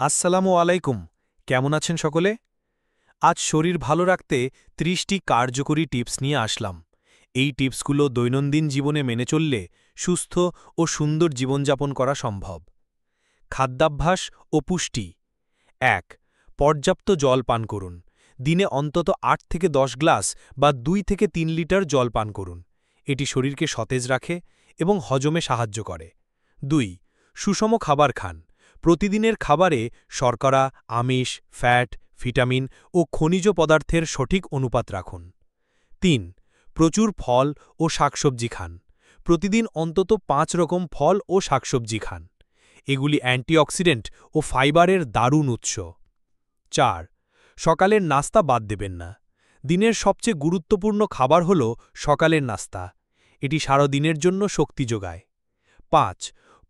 আসসালামু আলাইকুম। কেমন আছেন সকলে? আজ শরীর ভালো রাখতে ৩০টি কার্যকরী টিপস নিয়ে আসলাম। এই টিপসগুলো দৈনন্দিন জীবনে মেনে চললে সুস্থ ও সুন্দর জীবনযাপন করা সম্ভব। খাদ্যাভ্যাস ও পুষ্টি। ১. পর্যাপ্ত জল পান করুন। দিনে অন্তত ৮ থেকে ১০ গ্লাস বা ২ থেকে ৩ লিটার জল পান করুন। এটি শরীরকে সতেজ রাখে এবং হজমে সাহায্য করে। ২. সুষম খাবার খান। প্রতিদিনের খাবারে শর্করা, আমিষ, ফ্যাট, ভিটামিন ও খনিজ পদার্থের সঠিক অনুপাত রাখুন। ৩. প্রচুর ফল ও শাকসবজি খান। প্রতিদিন অন্তত ৫ রকম ফল ও শাকসবজি খান। এগুলি অ্যান্টিঅক্সিডেন্ট ও ফাইবারের দারুণ উৎস। ৪. সকালের নাস্তা বাদ দেবেন না। দিনের সবচেয়ে গুরুত্বপূর্ণ খাবার হল সকালের নাস্তা। এটি সারা দিনের জন্য শক্তি যোগায়। ৫.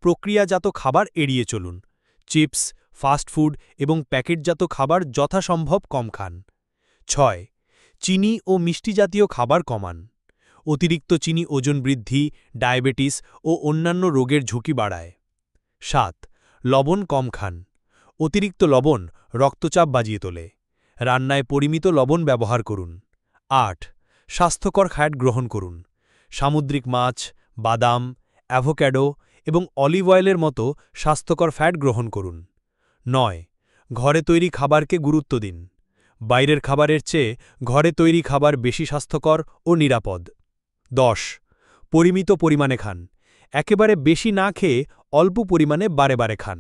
প্রক্রিয়াজাত খাবার এড়িয়ে চলুন। চিপস, ফাস্টফুড এবং প্যাকেটজাত খাবার যথাসম্ভব কম খান। ৬. চিনি ও মিষ্টি জাতীয় খাবার কমান। অতিরিক্ত চিনি ওজন বৃদ্ধি, ডায়াবেটিস ও অন্যান্য রোগের ঝুঁকি বাড়ায়। ৭. লবণ কম খান। অতিরিক্ত লবণ রক্তচাপ বাজিয়ে তোলে। রান্নায় পরিমিত লবণ ব্যবহার করুন। ৮. স্বাস্থ্যকর খাদ্য গ্রহণ করুন। সামুদ্রিক মাছ, বাদাম, অ্যাভোক্যাডো এবং অলিভ অয়েলের মতো স্বাস্থ্যকর ফ্যাট গ্রহণ করুন। ৯. ঘরে তৈরি খাবারকে গুরুত্ব দিন। বাইরের খাবারের চেয়ে ঘরে তৈরি খাবার বেশি স্বাস্থ্যকর ও নিরাপদ। ১০. পরিমিত পরিমাণে খান। একেবারে বেশি না খেয়ে অল্প পরিমাণে বারে বারে খান।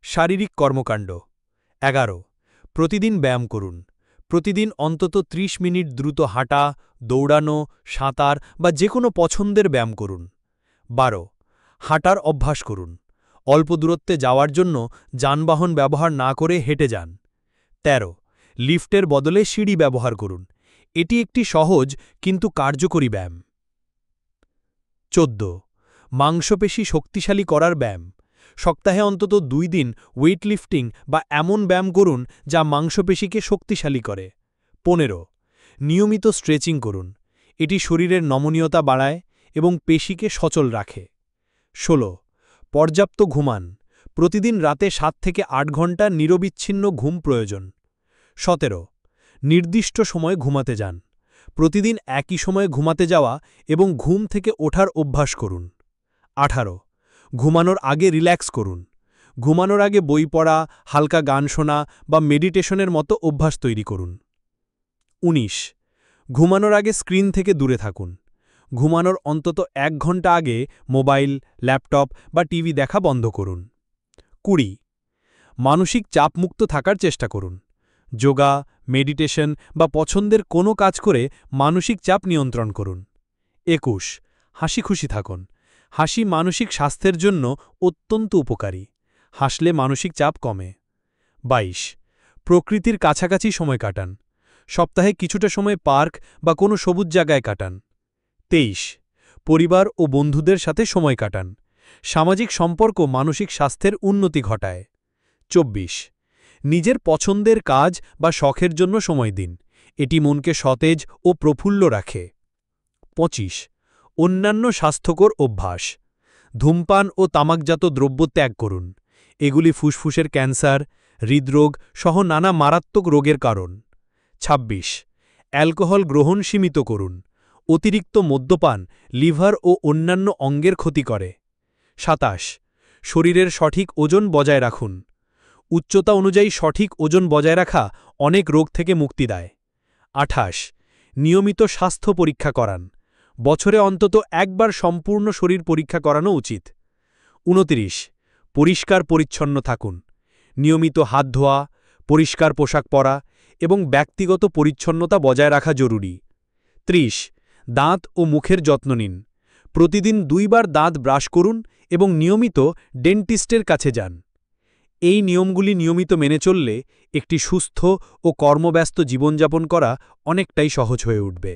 শারীরিক কর্মকাণ্ড। ১১. প্রতিদিন ব্যায়াম করুন। প্রতিদিন অন্তত ৩০ মিনিট দ্রুত হাঁটা, দৌড়ানো, সাঁতার বা যে কোনো পছন্দের ব্যায়াম করুন। ১২. হাঁটার অভ্যাস করুন। অল্প দূরত্বে যাওয়ার জন্য যানবাহন ব্যবহার না করে হেঁটে যান। ১৩. লিফটের বদলে সিঁড়ি ব্যবহার করুন। এটি একটি সহজ কিন্তু কার্যকরী ব্যায়াম। ১৪. মাংসপেশি শক্তিশালী করার ব্যায়াম। সপ্তাহে অন্তত ২ দিন ওয়েটলিফটিং বা এমন ব্যায়াম করুন যা মাংসপেশিকে শক্তিশালী করে। ১৫. নিয়মিত স্ট্রেচিং করুন। এটি শরীরের নমনীয়তা বাড়ায় এবং পেশিকে সচল রাখে। ১৬. পর্যাপ্ত ঘুমান। প্রতিদিন রাতে ৭ থেকে ৮ ঘণ্টা নিরবিচ্ছিন্ন ঘুম প্রয়োজন। ১৭. নির্দিষ্ট সময়ে ঘুমাতে যান। প্রতিদিন একই সময়ে ঘুমাতে যাওয়া এবং ঘুম থেকে ওঠার অভ্যাস করুন। ১৮. ঘুমানোর আগে রিল্যাক্স করুন। ঘুমানোর আগে বই পড়া, হালকা গান শোনা বা মেডিটেশনের মতো অভ্যাস তৈরি করুন। ১৯. ঘুমানোর আগে স্ক্রিন থেকে দূরে থাকুন। ঘুমানোর অন্তত ১ ঘণ্টা আগে মোবাইল, ল্যাপটপ বা টিভি দেখা বন্ধ করুন। ২০. মানসিক চাপমুক্ত থাকার চেষ্টা করুন। যোগা, মেডিটেশন বা পছন্দের কোনো কাজ করে মানসিক চাপ নিয়ন্ত্রণ করুন। ২১. হাসিখুশি থাকুন। হাসি মানসিক স্বাস্থ্যের জন্য অত্যন্ত উপকারী। হাসলে মানসিক চাপ কমে। ২২. প্রকৃতির কাছাকাছি সময় কাটান। সপ্তাহে কিছুটা সময় পার্ক বা কোনো সবুজ জায়গায় কাটান। ২৩. পরিবার ও বন্ধুদের সাথে সময় কাটান। সামাজিক সম্পর্ক মানসিক স্বাস্থ্যের উন্নতি ঘটায়। ২৪. নিজের পছন্দের কাজ বা শখের জন্য সময় দিন। এটি মনকে সতেজ ও প্রফুল্ল রাখে। ২৫. অন্যান্য স্বাস্থ্যকর অভ্যাস। ধূমপান ও তামাকজাত দ্রব্য ত্যাগ করুন। এগুলি ফুসফুসের ক্যান্সার, হৃদরোগ সহ নানা মারাত্মক রোগের কারণ। ২৬. অ্যালকোহল গ্রহণ সীমিত করুন। অতিরিক্ত মদ্যপান লিভার ও অন্যান্য অঙ্গের ক্ষতি করে। ২৭. শরীরের সঠিক ওজন বজায় রাখুন। উচ্চতা অনুযায়ী সঠিক ওজন বজায় রাখা অনেক রোগ থেকে মুক্তি দেয়। ২৮. নিয়মিত স্বাস্থ্য পরীক্ষা করান। বছরে অন্তত একবার সম্পূর্ণ শরীর পরীক্ষা করানো উচিত। ২৯. পরিষ্কার পরিচ্ছন্ন থাকুন। নিয়মিত হাত ধোয়া, পরিষ্কার পোশাক পরা এবং ব্যক্তিগত পরিচ্ছন্নতা বজায় রাখা জরুরি। ৩০. দাঁত ও মুখের যত্ন নিন। প্রতিদিন ২ বার দাঁত ব্রাশ করুন এবং নিয়মিত ডেন্টিস্টের কাছে যান। এই নিয়মগুলি নিয়মিত মেনে চললে একটি সুস্থ ও কর্মব্যস্ত জীবনযাপন করা অনেকটাই সহজ হয়ে উঠবে।